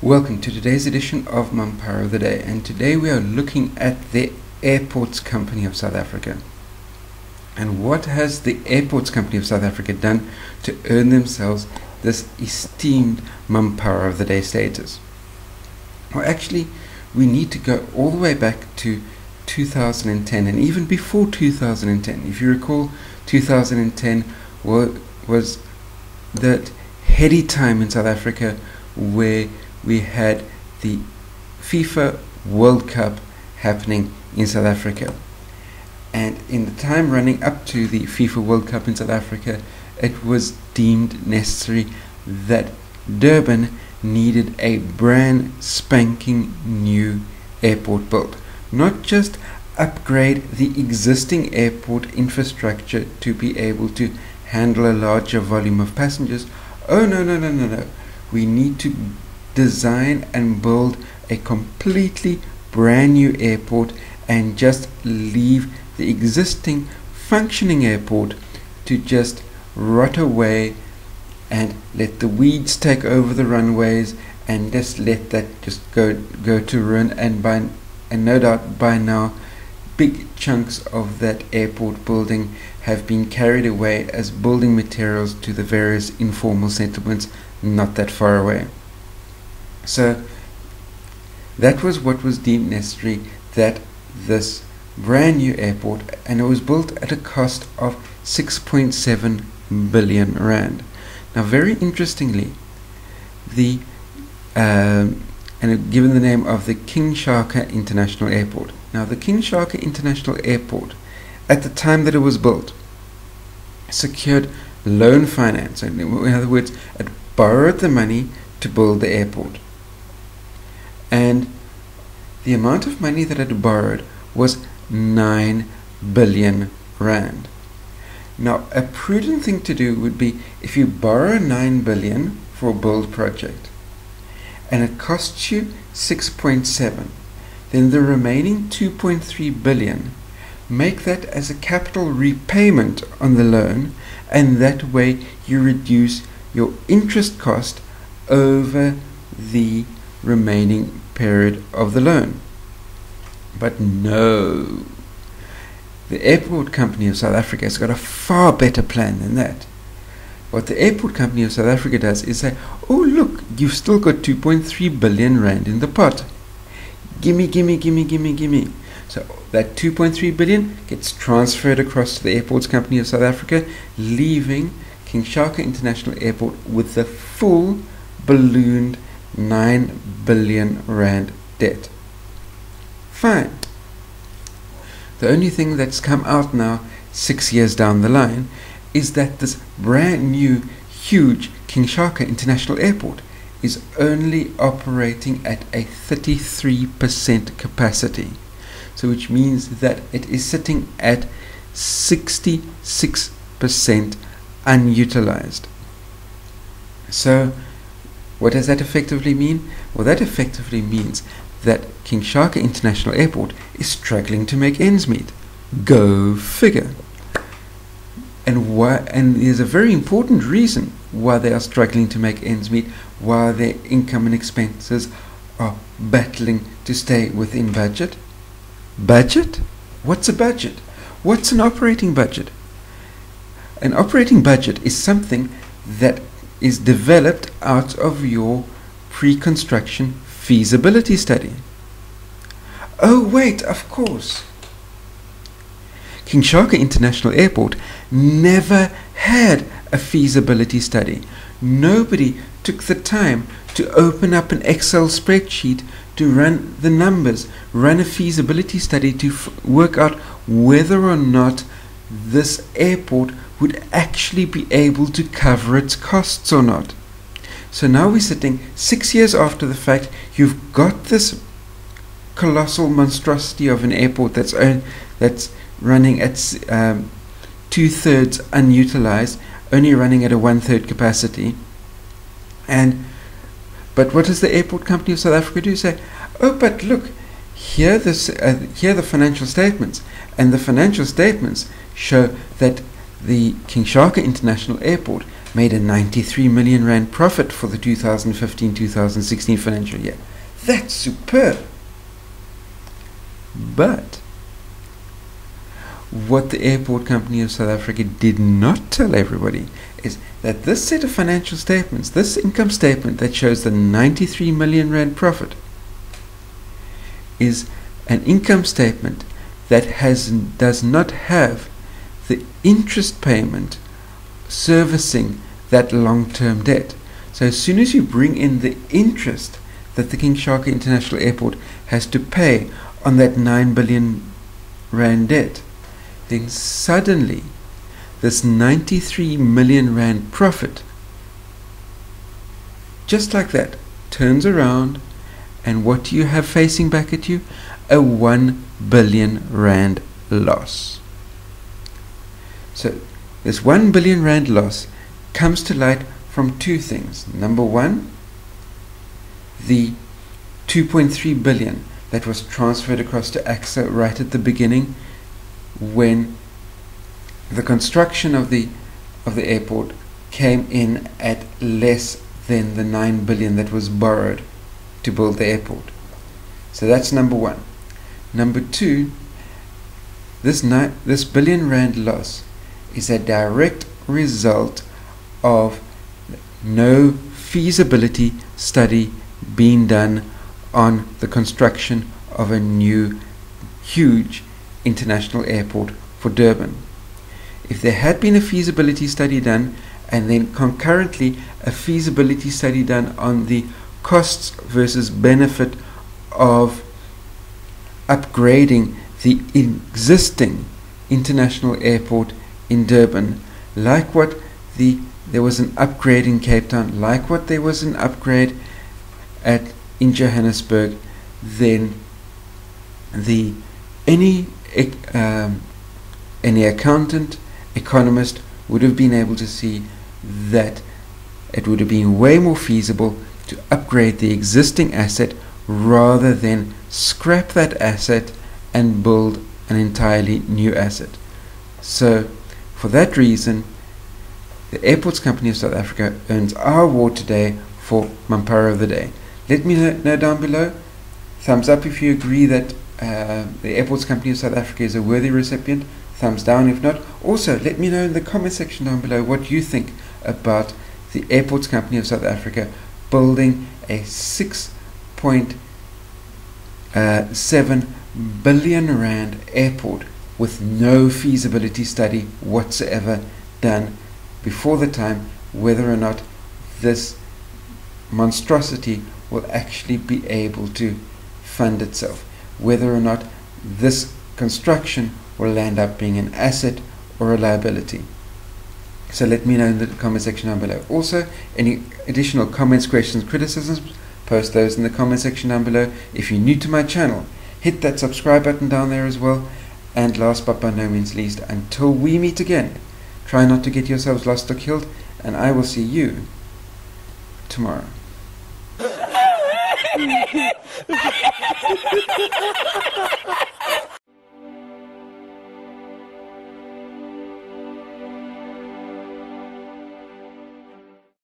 Welcome to today's edition of Mampara of the Day, and today we are looking at the Airports Company of South Africa. And what has the Airports Company of South Africa done to earn themselves this esteemed Mampara of the Day status? Well, actually, we need to go all the way back to 2010, and even before 2010. If you recall, 2010 was that heady time in South Africa where we had the FIFA World Cup happening in South Africa. And in the time running up to the FIFA World Cup in South Africa, it was deemed necessary that Durban needed a brand spanking new airport built. Not just upgrade the existing airport infrastructure to be able to handle a larger volume of passengers. Oh no. We need to design and build a completely brand new airport and just leave the existing functioning airport to just rot away and let the weeds take over the runways and just let that just go to ruin. And no doubt by now big chunks of that airport building have been carried away as building materials to the various informal settlements not that far away. So that was what was deemed necessary, that this brand new airport, and it was built at a cost of 6.7 billion rand. Now, very interestingly, and given the name of the King Shaka International Airport. Now, the King Shaka International Airport, at the time that it was built, secured loan finance. In other words, it borrowed the money to build the airport. And the amount of money that it borrowed was 9 billion rand. Now, a prudent thing to do would be, if you borrow 9 billion for a build project and it costs you 6.7, then the remaining 2.3 billion, make that as a capital repayment on the loan, and that way you reduce your interest cost over the remaining period of the loan. But no, the Airport Company of South Africa has got a far better plan than that. What the Airport Company of South Africa does is say, oh look, you've still got 2.3 billion rand in the pot. Gimme. So that 2.3 billion gets transferred across to the Airports Company of South Africa, leaving King Shaka International Airport with the full ballooned 9 billion rand debt. Fine. The only thing that's come out now, 6 years down the line, is that this brand new huge King Shaka International Airport is only operating at a 33% capacity. So which means that it is sitting at 66% unutilized. So what does that effectively mean? Well, that effectively means that King Shaka International Airport is struggling to make ends meet. Go figure. And there's a very important reason why they are struggling to make ends meet, while their income and expenses are battling to stay within budget. Budget? What's a budget? What's an operating budget? An operating budget is something that is developed out of your pre-construction feasibility study. Oh wait, of course. King Shaka International Airport never had a feasibility study. Nobody took the time to open up an Excel spreadsheet to run the numbers, run a feasibility study to work out whether or not this airport would actually be able to cover its costs or not. So now we're sitting 6 years after the fact. You've got this colossal monstrosity of an airport that's running at 2/3 unutilized, only running at a 1/3 capacity. But what does the Airport Company of South Africa do? Say, oh, but look, here are the financial statements, and the financial statements show that the King Shaka International Airport made a 93 million rand profit for the 2015-2016 financial year. That's superb. But what the Airport Company of South Africa did not tell everybody is that this set of financial statements, this income statement that shows the 93 million rand profit, is an income statement that does not have the interest payment servicing that long-term debt. So as soon as you bring in the interest that the King Shaka International Airport has to pay on that 9 billion rand debt, then suddenly this 93 million rand profit, just like that, turns around, and what do you have facing back at you? A 1 billion rand loss. So this 1 billion rand loss comes to light from two things. Number one, the 2.3 billion that was transferred across to ACSA right at the beginning, when the construction of the airport came in at less than the 9 billion that was borrowed to build the airport. So that's number one. Number two, this billion rand loss is a direct result of no feasibility study being done on the construction of a new huge international airport for Durban. If there had been a feasibility study done, and then concurrently a feasibility study done on the costs versus benefit of upgrading the existing international airport in Durban, like what there was an upgrade in Cape Town, like what there was an upgrade in Johannesburg, then any accountant, economist would have been able to see that it would have been way more feasible to upgrade the existing asset rather than scrap that asset and build an entirely new asset. So for that reason, the Airports Company of South Africa earns our award today for Mampara of the Day. Let me know down below. Thumbs up if you agree that the Airports Company of South Africa is a worthy recipient. Thumbs down if not. Also, let me know in the comment section down below what you think about the Airports Company of South Africa building a 6.7 billion rand airport with no feasibility study whatsoever done before the time, whether or not this monstrosity will actually be able to fund itself, whether or not this construction will end up being an asset or a liability. So let me know in the comment section down below. Also, any additional comments, questions, criticisms, post those in the comment section down below. If you're new to my channel, hit that subscribe button down there as well. And last but by no means least, until we meet again, try not to get yourselves lost or killed, and I will see you tomorrow.